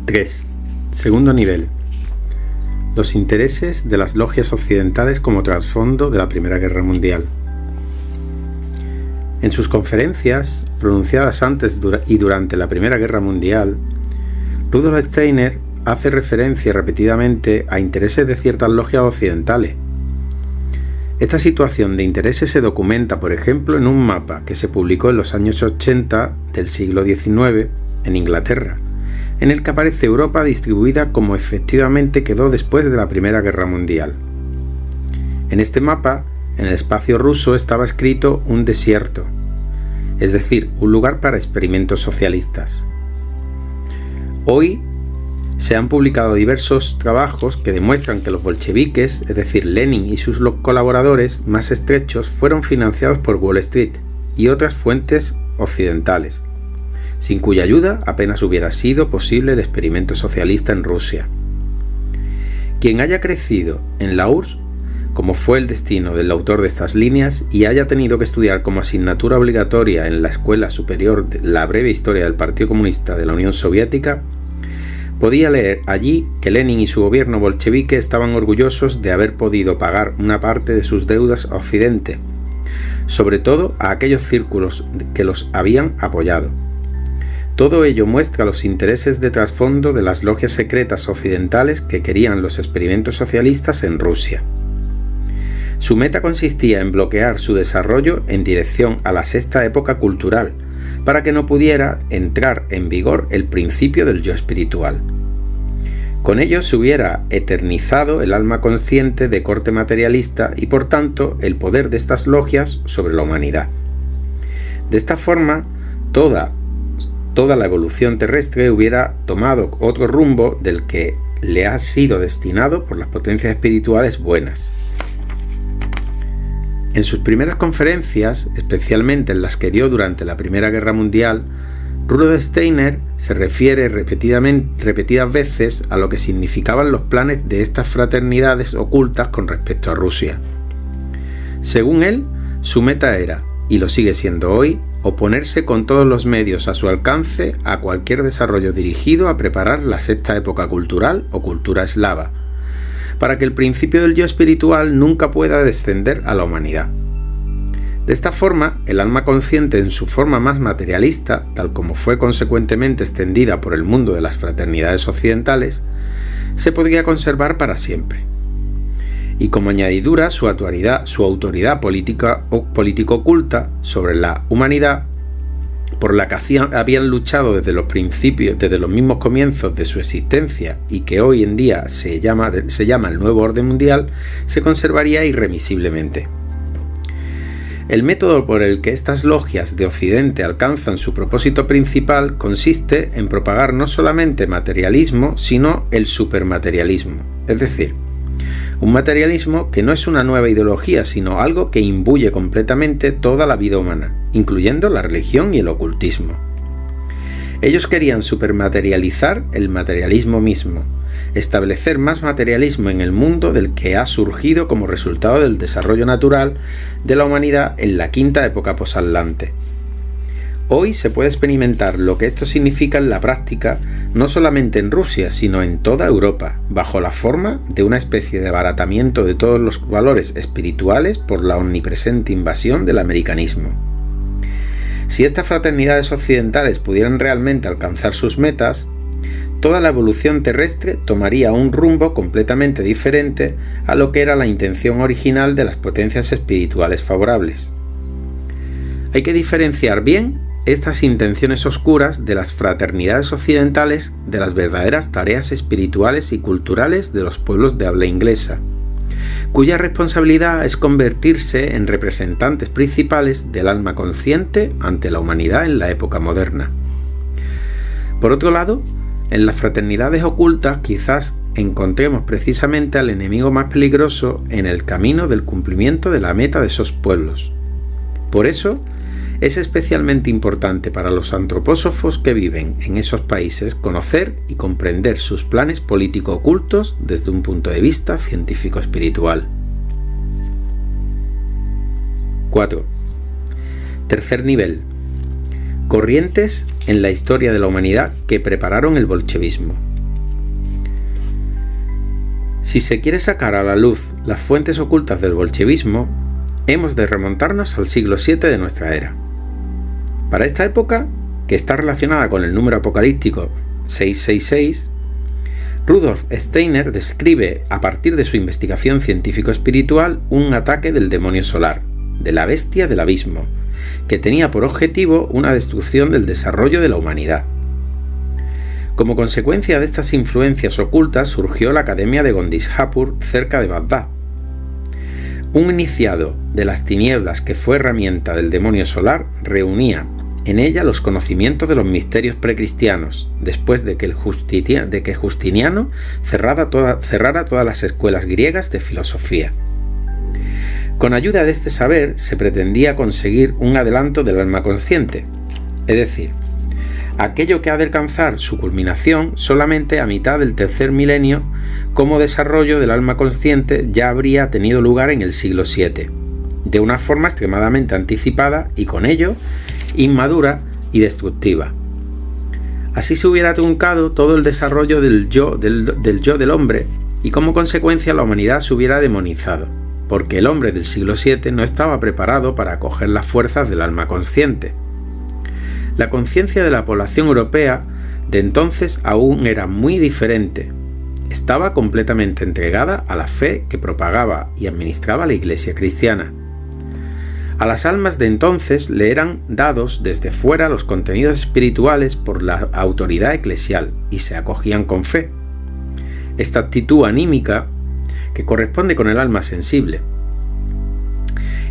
3. Segundo nivel. Los intereses de las logias occidentales como trasfondo de la Primera Guerra Mundial. En sus conferencias, pronunciadas antes y durante la Primera Guerra Mundial, Rudolf Steiner hace referencia repetidamente a intereses de ciertas logias occidentales. Esta situación de intereses se documenta, por ejemplo, en un mapa que se publicó en los años 80 del siglo XIX en Inglaterra, en el que aparece Europa distribuida como efectivamente quedó después de la Primera Guerra Mundial. En este mapa, en el espacio ruso estaba escrito un desierto, es decir, un lugar para experimentos socialistas. Hoy se han publicado diversos trabajos que demuestran que los bolcheviques, es decir, Lenin y sus colaboradores más estrechos, fueron financiados por Wall Street y otras fuentes occidentales, sin cuya ayuda apenas hubiera sido posible el experimento socialista en Rusia. Quien haya crecido en la URSS, como fue el destino del autor de estas líneas, y haya tenido que estudiar como asignatura obligatoria en la Escuela Superior la breve historia del Partido Comunista de la Unión Soviética, podía leer allí que Lenin y su gobierno bolchevique estaban orgullosos de haber podido pagar una parte de sus deudas a Occidente, sobre todo a aquellos círculos que los habían apoyado. Todo ello muestra los intereses de trasfondo de las logias secretas occidentales que querían los experimentos socialistas en Rusia. Su meta consistía en bloquear su desarrollo en dirección a la sexta época cultural, para que no pudiera entrar en vigor el principio del yo espiritual. Con ello se hubiera eternizado el alma consciente de corte materialista y por tanto el poder de estas logias sobre la humanidad. De esta forma, toda la evolución terrestre hubiera tomado otro rumbo del que le ha sido destinado por las potencias espirituales buenas. En sus primeras conferencias, especialmente en las que dio durante la Primera Guerra Mundial, Rudolf Steiner se refiere repetidas veces a lo que significaban los planes de estas fraternidades ocultas con respecto a Rusia. Según él, su meta era, y lo sigue siendo hoy, oponerse con todos los medios a su alcance a cualquier desarrollo dirigido a preparar la sexta época cultural o cultura eslava, para que el principio del yo espiritual nunca pueda descender a la humanidad. De esta forma, el alma consciente en su forma más materialista, tal como fue consecuentemente extendida por el mundo de las fraternidades occidentales, se podría conservar para siempre. Y como añadidura, su autoridad política o político-oculta sobre la humanidad, por la que habían luchado desde los mismos comienzos de su existencia y que hoy en día se llama el nuevo orden mundial, se conservaría irremisiblemente. El método por el que estas logias de Occidente alcanzan su propósito principal consiste en propagar no solamente materialismo, sino el supermaterialismo, es decir, un materialismo que no es una nueva ideología, sino algo que imbuye completamente toda la vida humana, incluyendo la religión y el ocultismo. Ellos querían supermaterializar el materialismo mismo, establecer más materialismo en el mundo del que ha surgido como resultado del desarrollo natural de la humanidad en la quinta época posatlante. Hoy se puede experimentar lo que esto significa en la práctica, no solamente en Rusia, sino en toda Europa, bajo la forma de una especie de abaratamiento de todos los valores espirituales por la omnipresente invasión del americanismo. Si estas fraternidades occidentales pudieran realmente alcanzar sus metas, toda la evolución terrestre tomaría un rumbo completamente diferente a lo que era la intención original de las potencias espirituales favorables. Hay que diferenciar bien estas intenciones oscuras de las fraternidades occidentales de las verdaderas tareas espirituales y culturales de los pueblos de habla inglesa, cuya responsabilidad es convertirse en representantes principales del alma consciente ante la humanidad en la época moderna. Por otro lado, en las fraternidades ocultas quizás encontremos precisamente al enemigo más peligroso en el camino del cumplimiento de la meta de esos pueblos. Por eso, es especialmente importante para los antropósofos que viven en esos países conocer y comprender sus planes político-ocultos desde un punto de vista científico-espiritual. 4. Tercer nivel. Corrientes en la historia de la humanidad que prepararon el bolchevismo. Si se quiere sacar a la luz las fuentes ocultas del bolchevismo, hemos de remontarnos al siglo VII de nuestra era. Para esta época, que está relacionada con el número apocalíptico 666, Rudolf Steiner describe, a partir de su investigación científico-espiritual, un ataque del demonio solar, de la bestia del abismo, que tenía por objetivo una destrucción del desarrollo de la humanidad. Como consecuencia de estas influencias ocultas surgió la Academia de Gondishapur cerca de Bagdad. Un iniciado de las tinieblas que fue herramienta del demonio solar reunía en ella los conocimientos de los misterios precristianos, después de que Justiniano cerrara todas las escuelas griegas de filosofía. Con ayuda de este saber se pretendía conseguir un adelanto del alma consciente, es decir, aquello que ha de alcanzar su culminación solamente a mitad del tercer milenio, como desarrollo del alma consciente ya habría tenido lugar en el siglo VII, de una forma extremadamente anticipada y con ello inmadura y destructiva. Así se hubiera truncado todo el desarrollo del yo del hombre y como consecuencia la humanidad se hubiera demonizado, porque el hombre del siglo VII no estaba preparado para acoger las fuerzas del alma consciente. La conciencia de la población europea de entonces aún era muy diferente. Estaba completamente entregada a la fe que propagaba y administraba la Iglesia cristiana. A las almas de entonces le eran dados desde fuera los contenidos espirituales por la autoridad eclesial y se acogían con fe. Esta actitud anímica que corresponde con el alma sensible.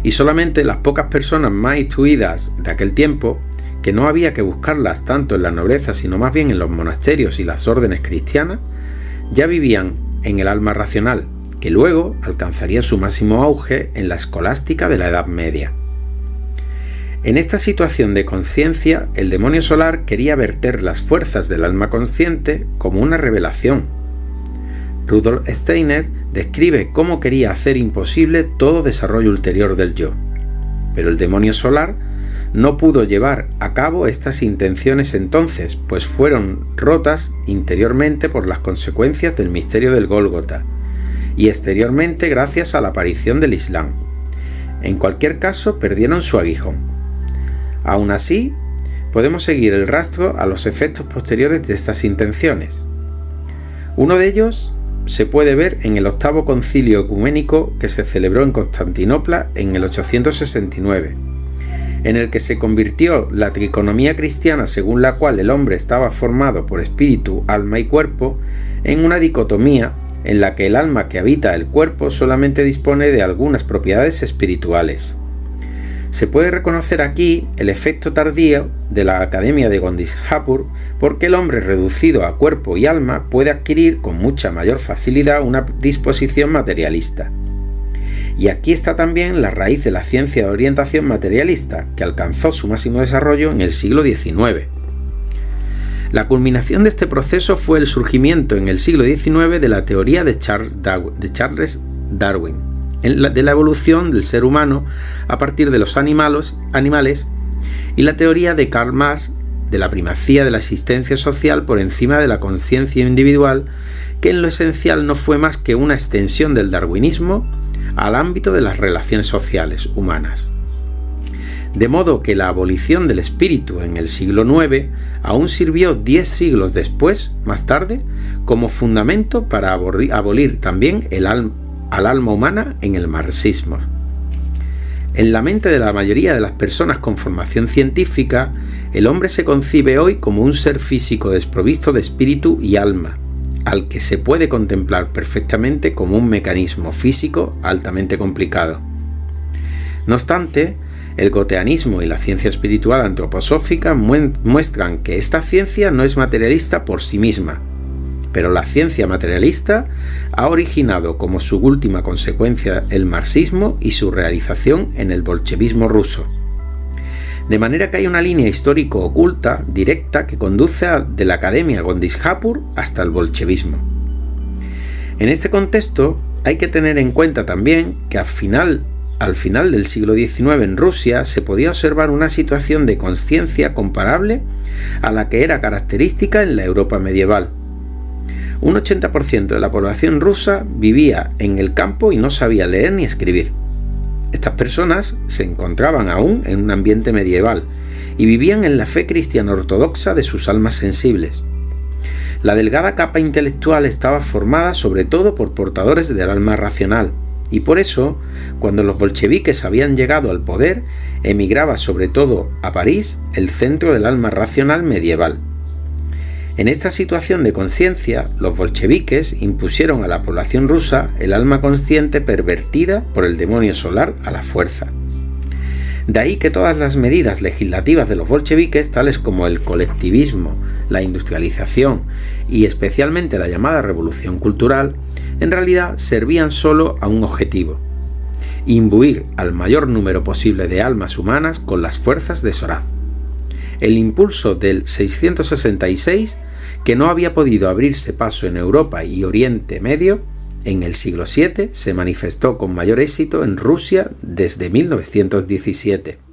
Y solamente las pocas personas más instruidas de aquel tiempo, que no había que buscarlas tanto en la nobleza sino más bien en los monasterios y las órdenes cristianas, ya vivían en el alma racional, que luego alcanzaría su máximo auge en la escolástica de la Edad Media. En esta situación de conciencia, el demonio solar quería verter las fuerzas del alma consciente como una revelación. Rudolf Steiner describe cómo quería hacer imposible todo desarrollo ulterior del yo, pero el demonio solar no pudo llevar a cabo estas intenciones entonces, pues fueron rotas interiormente por las consecuencias del misterio del Gólgota, y exteriormente gracias a la aparición del Islam. En cualquier caso, perdieron su aguijón. Aún así, podemos seguir el rastro a los efectos posteriores de estas intenciones. Uno de ellos se puede ver en el octavo concilio ecuménico que se celebró en Constantinopla en el 869, en el que se convirtió la triconomía cristiana según la cual el hombre estaba formado por espíritu, alma y cuerpo, en una dicotomía en la que el alma que habita el cuerpo solamente dispone de algunas propiedades espirituales. Se puede reconocer aquí el efecto tardío de la Academia de Gondishapur, porque el hombre reducido a cuerpo y alma puede adquirir con mucha mayor facilidad una disposición materialista. Y aquí está también la raíz de la ciencia de orientación materialista, que alcanzó su máximo desarrollo en el siglo XIX. La culminación de este proceso fue el surgimiento en el siglo XIX de la teoría de Charles Darwin, de la evolución del ser humano a partir de los animales, y la teoría de Karl Marx de la primacía de la existencia social por encima de la conciencia individual, que en lo esencial no fue más que una extensión del darwinismo al ámbito de las relaciones sociales humanas. De modo que la abolición del espíritu en el siglo IX aún sirvió 10 siglos después, más tarde, como fundamento para abolir también al alma humana en el marxismo. En la mente de la mayoría de las personas con formación científica, el hombre se concibe hoy como un ser físico desprovisto de espíritu y alma, al que se puede contemplar perfectamente como un mecanismo físico altamente complicado. No obstante, el goteanismo y la ciencia espiritual antroposófica muestran que esta ciencia no es materialista por sí misma, pero la ciencia materialista ha originado como su última consecuencia el marxismo y su realización en el bolchevismo ruso. De manera que hay una línea histórico oculta, directa, que conduce de la Academia Gondishapur hasta el bolchevismo. En este contexto hay que tener en cuenta también que al final del siglo XIX en Rusia se podía observar una situación de conciencia comparable a la que era característica en la Europa medieval. Un 80% de la población rusa vivía en el campo y no sabía leer ni escribir. Estas personas se encontraban aún en un ambiente medieval y vivían en la fe cristiana ortodoxa de sus almas sensibles. La delgada capa intelectual estaba formada sobre todo por portadores del alma racional, y por eso, cuando los bolcheviques habían llegado al poder, emigraba sobre todo a París el centro del alma racional medieval. En esta situación de conciencia, los bolcheviques impusieron a la población rusa el alma consciente pervertida por el demonio solar a la fuerza. De ahí que todas las medidas legislativas de los bolcheviques, tales como el colectivismo, la industrialización y especialmente la llamada revolución cultural, en realidad servían solo a un objetivo: imbuir al mayor número posible de almas humanas con las fuerzas de Soraz. El impulso del 666, que no había podido abrirse paso en Europa y Oriente Medio, en el siglo VII se manifestó con mayor éxito en Rusia desde 1917.